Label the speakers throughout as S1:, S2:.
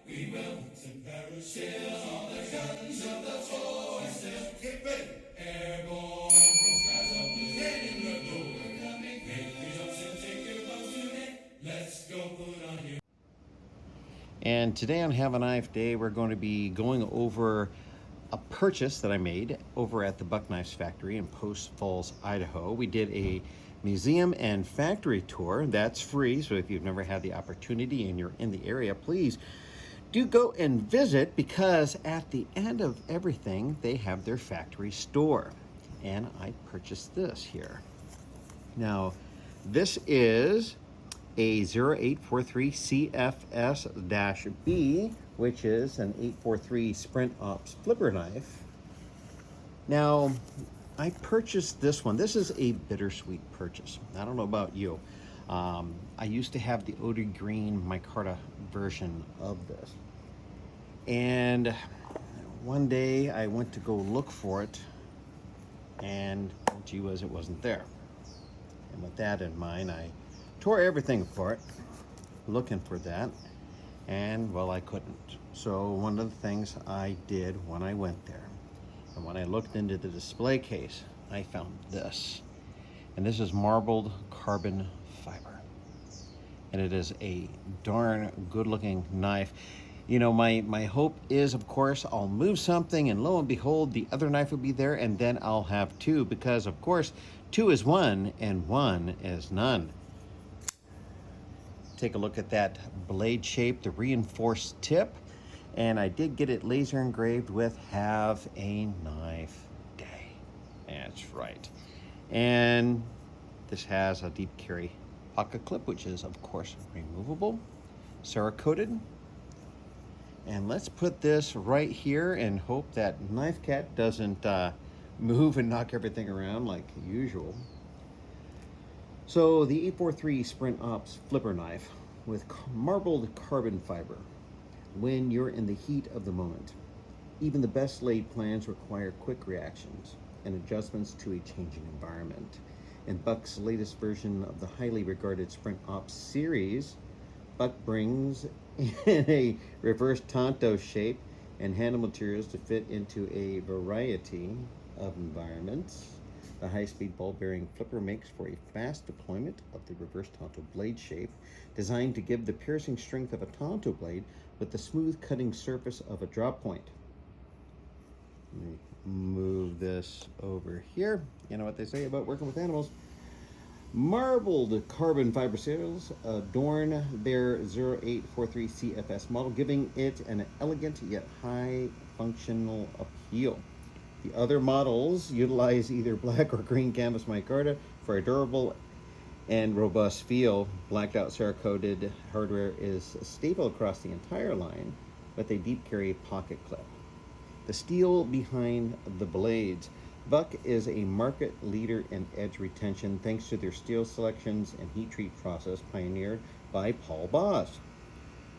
S1: We will to perish till all the guns of the foe are still. Get ready. Airborne from skies of blue, hitting the road. We're coming. Make your jumps and take your bows today. Let's go put on your. And today on Have a Knife Day, we're going to be going over a purchase that I made over at the Buck Knives Factory in Post Falls, Idaho. We did a museum and factory tour. That's free, so if you've never had the opportunity and you're in the area, please do go and visit, because at the end of everything, they have their factory store. And I purchased this here. Now, this is a 0843 CFS-B, which is an 843 Sprint Ops flipper knife. Now, I purchased this one. This is a bittersweet purchase. I don't know about you. I used to have the Odor Green micarta version of this. And one day I went to go look for it, and gee whiz, it wasn't there. And with that in mind, I tore everything apart looking for that, and well, I couldn't. So one of the things I did when I went there, and when I looked into the display case, I found this. And this is marbled carbon fiber. And it is a darn good looking knife. You know, my hope is, of course, I'll move something and lo and behold, the other knife will be there, and then I'll have two, because of course, two is one and one is none. Take a look at that blade shape, the reinforced tip, and I did get it laser engraved with Have a Knife Day. That's right. And this has a deep carry pocket clip, which is of course removable, Cerakoted. And let's put this right here and hope that Knife Cat doesn't move and knock everything around like usual. So the 843 Sprint Ops flipper knife with marbled carbon fiber. When you're in the heat of the moment, even the best laid plans require quick reactions and adjustments to a changing environment. In Buck's latest version of the highly regarded Sprint Ops series, Buck brings in a reverse Tonto shape and handle materials to fit into a variety of environments. The high-speed ball-bearing flipper makes for a fast deployment of the reverse Tonto blade shape, designed to give the piercing strength of a Tonto blade with the smooth cutting surface of a drop point. Let me move this over here. You know what they say about working with animals. Marbled carbon fiber sails adorn their 0843 CFS model, giving it an elegant yet high functional appeal. The other models utilize either black or green canvas micarta for a durable and robust feel. Blacked out Cerakoted hardware is stable across the entire line with a deep carry pocket clip. The steel behind the blades. Buck is a market leader in edge retention thanks to their steel selections and heat treat process pioneered by Paul Boss,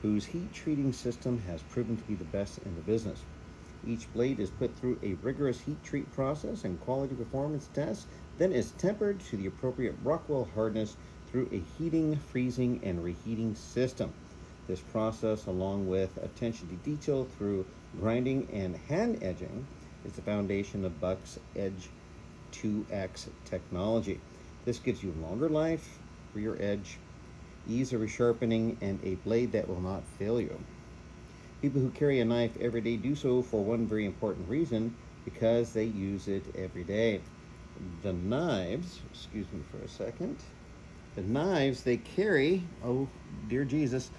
S1: whose heat treating system has proven to be the best in the business. Each blade is put through a rigorous heat treat process and quality performance test, then is tempered to the appropriate Rockwell hardness through a heating, freezing, and reheating system. This process, along with attention to detail through grinding and hand edging, is the foundation of Buck's Edge 2X technology. This gives you longer life for your edge, ease of resharpening, and a blade that will not fail you. People who carry a knife every day do so for one very important reason, because they use it every day. The knives, excuse me for a second, the knives they carry, oh dear Jesus,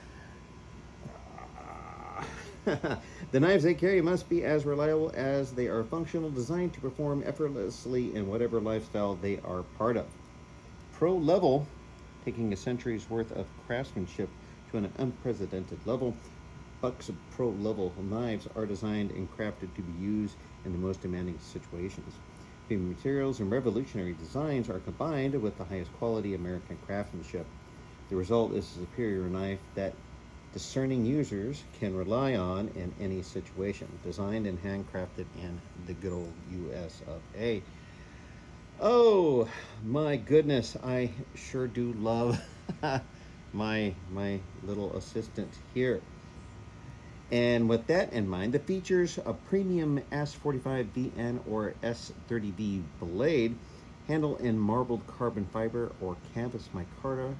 S1: the knives they carry must be as reliable as they are functional, designed to perform effortlessly in whatever lifestyle they are part of. Pro level, taking a century's worth of craftsmanship to an unprecedented level, Buck's pro level knives are designed and crafted to be used in the most demanding situations. Premium materials and revolutionary designs are combined with the highest quality American craftsmanship. The result is a superior knife that discerning users can rely on in any situation, designed and handcrafted in the good old US of A. Oh my goodness, I sure do love my little assistant here. And with that in mind, the features a premium S45VN or S30V blade, handle in marbled carbon fiber or canvas micarta,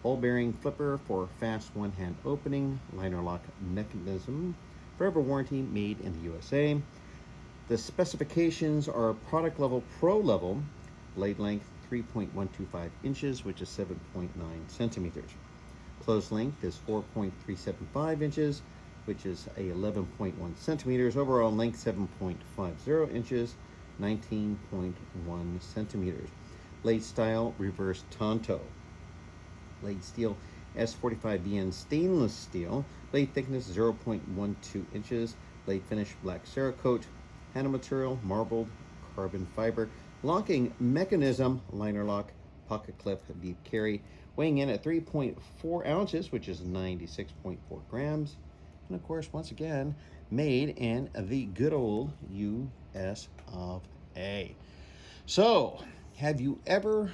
S1: ball bearing flipper for fast one hand opening, liner lock mechanism, forever warranty, made in the USA. The specifications are product level pro level, blade length 3.125 inches, which is 7.9 centimeters. Close length is 4.375 inches, which is 11.1 centimeters. Overall length 7.50 inches, 19.1 centimeters. Blade style reverse tanto. Blade steel S45VN stainless steel. Blade thickness 0.12 inches. Blade finish black Cerakote. Handle material marbled carbon fiber. Locking mechanism liner lock pocket clip deep carry. Weighing in at 3.4 ounces, which is 96.4 grams. And of course, once again, made in the good old US of A. So, have you ever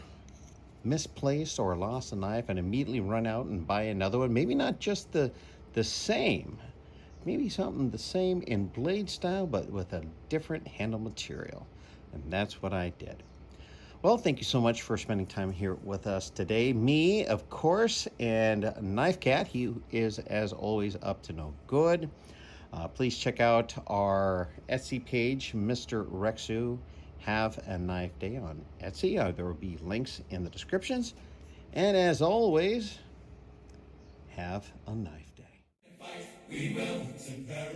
S1: misplaced or lost a knife and immediately run out and buy another one? Maybe not just the same, maybe something the same in blade style, but with a different handle material. And that's what I did. Well, thank you so much for spending time here with us today. Me, of course, and Knife Cat. He is, as always, up to no good. Please check out our Etsy page, Mr. Rexu Have a Knife Day on Etsy. There will be links in the descriptions. And as always, have a knife day. We will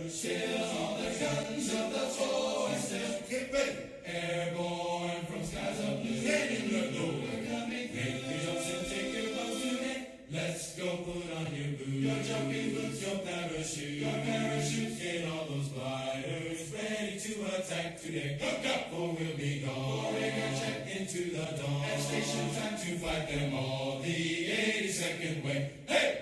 S1: chill all the guns of the forces. Get ready. Airborne from skies of blue. Get in the glow. We're coming. Make your jumps and take your boats today. Let's go put on your boots. Your jumping boots, your parachute. Your parachute. Get all those gliders ready to attack today. Hook up or we'll be gone. Forward check into the dawn. At station time to fight them all the 82nd way. Hey!